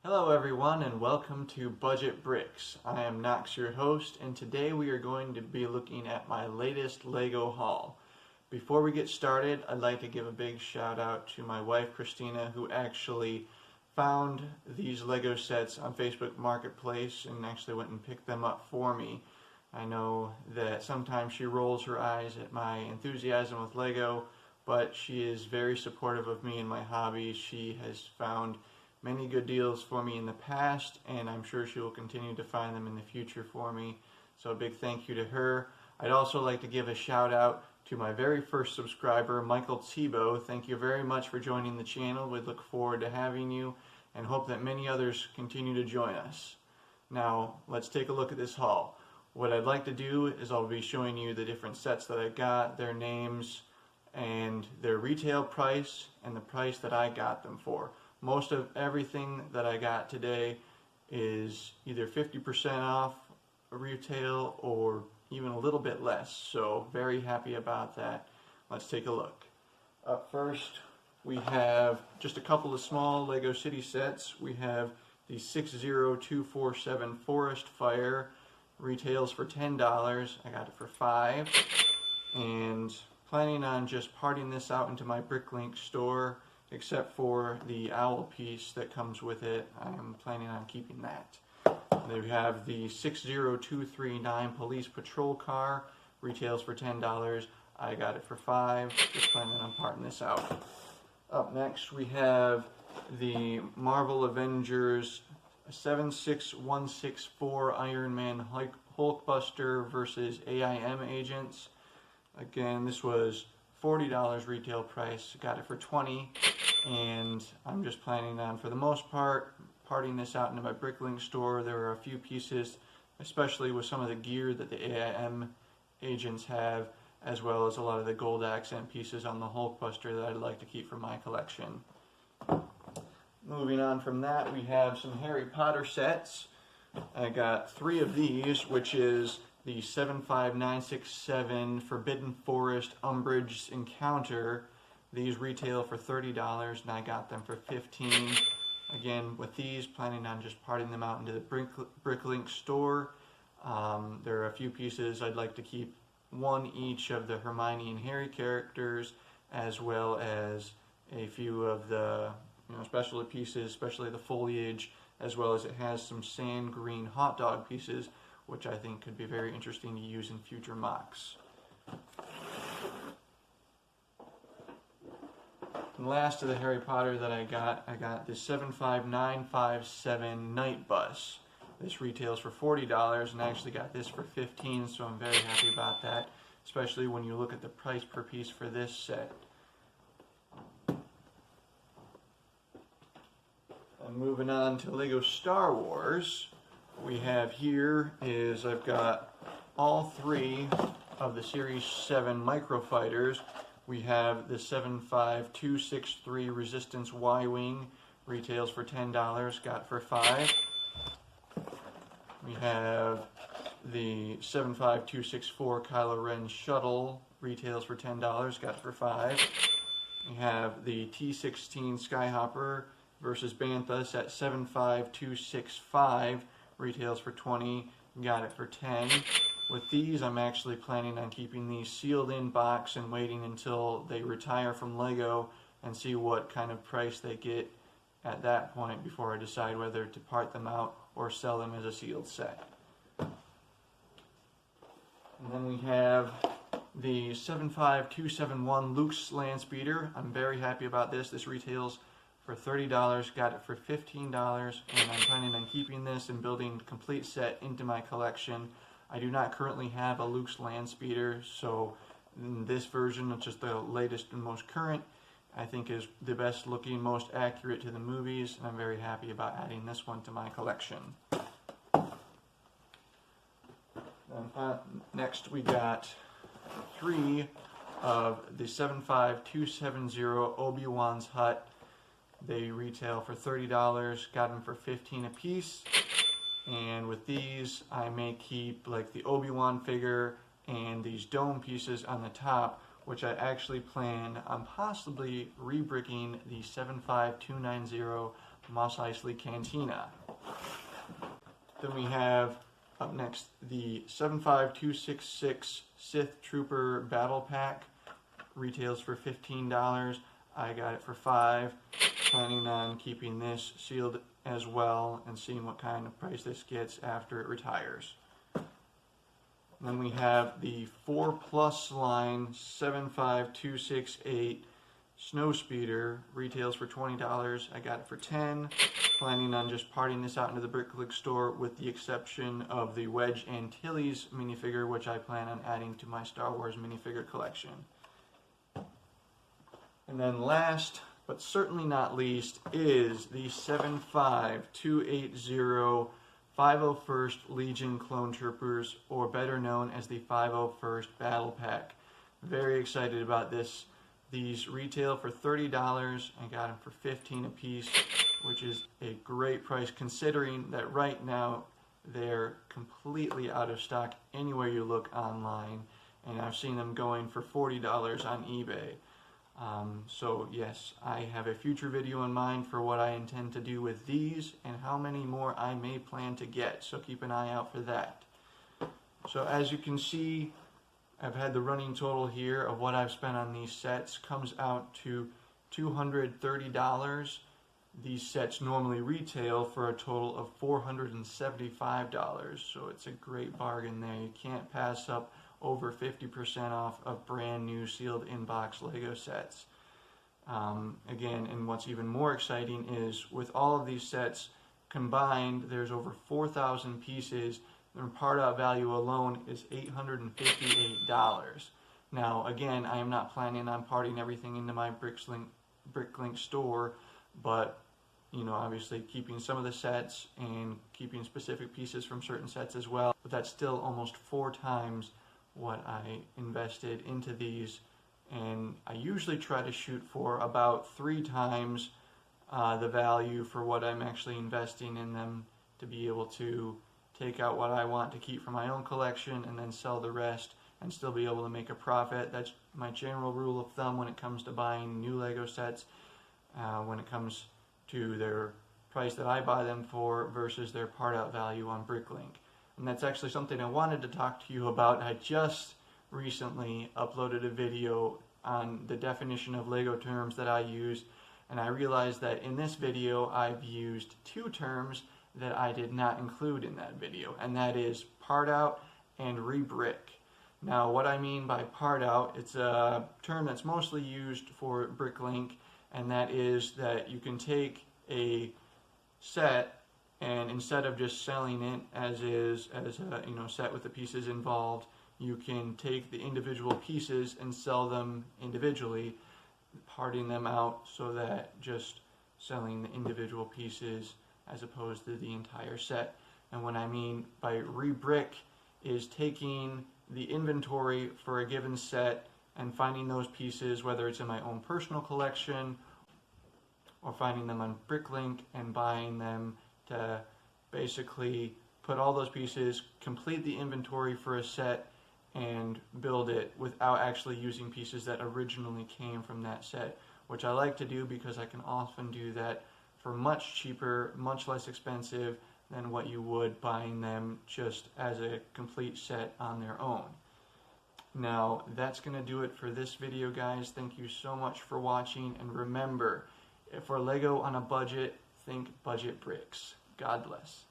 Hello everyone and welcome to Budget Bricks. I am Knox, your host, and today we are going to be looking at my latest LEGO haul. Before we get started, I'd like to give a big shout out to my wife Christina, who actually found these LEGO sets on Facebook Marketplace and actually went and picked them up for me. I know that sometimes she rolls her eyes at my enthusiasm with LEGO, but she is very supportive of me and my hobby. She has found many good deals for me in the past, and I'm sure she will continue to find them in the future for me. So a big thank you to her. I'd also like to give a shout out to my very first subscriber, Michael Tebow. Thank you very much for joining the channel. We look forward to having you and hope that many others continue to join us. Now, let's take a look at this haul. What I'd like to do is I'll be showing you the different sets that I got, their names, and their retail price, and the price that I got them for. Most of everything that I got today is either 50% off retail or even a little bit less, so very happy about that. Let's take a look. Up first, we have just a couple of small LEGO City sets. We have the 60247 Forest Fire, retails for $10. I got it for $5, and planning on just parting this out into my Bricklink store, except for the owl piece that comes with it. I am planning on keeping that. Then we have the 60239 Police Patrol Car, retails for $10. I got it for $5, just planning on parting this out. Up next we have the Marvel Avengers 76164 Iron Man Hulkbuster versus AIM agents. Again, this was $40 retail price, got it for $20, and I'm just planning on, for the most part, parting this out into my Bricklink store. There are a few pieces, especially with some of the gear that the AIM agents have, as well as a lot of the gold accent pieces on the Hulkbuster that I'd like to keep for my collection. Moving on from that, we have some Harry Potter sets. I got 3 of these, which is the 75967 Forbidden Forest Umbridge Encounter. These retail for $30 and I got them for $15. Again, with these, planning on just parting them out into the Bricklink store. There are a few pieces I'd like to keep, one each of the Hermione and Harry characters, as well as a few of the special pieces, especially the foliage, as well as it has some sand green hot dog pieces, which I think could be very interesting to use in future mocks. And last of the Harry Potter that I got the 75957 Night Bus. This retails for $40 and I actually got this for $15, so I'm very happy about that, especially when you look at the price per piece for this set. And moving on to LEGO Star Wars, we have here is I've got all 3 of the Series 7 Microfighters. We have the 75263 Resistance Y-Wing, retails for $10, got for $5. We have the 75264 Kylo Ren Shuttle, retails for $10, got for $5. We have the T-16 Skyhopper versus Banthas at 75265, retails for $20, got it for $10. With these, I'm actually planning on keeping these sealed in box and waiting until they retire from LEGO and see what kind of price they get at that point before I decide whether to part them out or sell them as a sealed set. And then we have the 75271 Luke's Land Speeder. I'm very happy about this. This retails for $30, got it for $15, and I'm planning on keeping this and building a complete set into my collection. I do not currently have a Luke's Land Speeder, so this version, which is the latest and most current, I think is the best looking, most accurate to the movies, and I'm very happy about adding this one to my collection. Next we got 3 of the 75270 Obi-Wan's Hut. They retail for $30, got them for $15 a piece. And with these, I may keep like the Obi-Wan figure and these dome pieces on the top, which I actually plan on possibly rebricking the 75290 Mos Eisley Cantina. Then we have up next the 75266 Sith Trooper Battle Pack. Retails for $15. I got it for $5. Planning on keeping this sealed as well and seeing what kind of price this gets after it retires. Then we have the 4+ line 75268 Snow Speeder. Retails for $20. I got it for $10. Planning on just parting this out into the Bricklink store with the exception of the Wedge Antilles minifigure, which I plan on adding to my Star Wars minifigure collection. And then last, but certainly not least, is the 75280 501st Legion Clone Troopers, or better known as the 501st Battle Pack. Very excited about this. These retail for $30. I got them for $15 a piece, which is a great price considering that right now they're completely out of stock anywhere you look online, and I've seen them going for $40 on eBay. So yes, I have a future video in mind for what I intend to do with these and how many more I may plan to get, so keep an eye out for that. So as you can see, I've had the running total here of what I've spent on these sets comes out to $230. These sets normally retail for a total of $475, so it's a great bargain there. You can't pass up over 50% off of brand new sealed in-box Lego sets. Again, and what's even more exciting is with all of these sets combined, there's over 4,000 pieces. Their part out value alone is $858. Now, again, I am not planning on parting everything into my Bricklink store, but you know, obviously keeping some of the sets and keeping specific pieces from certain sets as well. But that's still almost 4 times what I invested into these, and I usually try to shoot for about 3 times the value for what I'm actually investing in them, to be able to take out what I want to keep for my own collection and then sell the rest and still be able to make a profit. That's my general rule of thumb when it comes to buying new Lego sets, when it comes to their price that I buy them for versus their part out value on Bricklink. And that's actually something I wanted to talk to you about. I just recently uploaded a video on the definition of Lego terms that I use, and I realized that in this video I've used 2 terms that I did not include in that video, and that is part out and rebrick. Now, what I mean by part out, it's a term that's mostly used for Bricklink, and that is that you can take a set and instead of just selling it as is, as a set with the pieces involved, you can take the individual pieces and sell them individually, parting them out so that just selling the individual pieces as opposed to the entire set. And what I mean by rebrick is taking the inventory for a given set and finding those pieces, whether it's in my own personal collection or finding them on Bricklink and buying them to basically put all those pieces, complete the inventory for a set, and build it without actually using pieces that originally came from that set, which I like to do because I can often do that for much cheaper, much less expensive than what you would buying them just as a complete set on their own. Now, that's going to do it for this video, guys. Thank you so much for watching, and remember, for Lego on a budget, think Budget Bricks. God bless.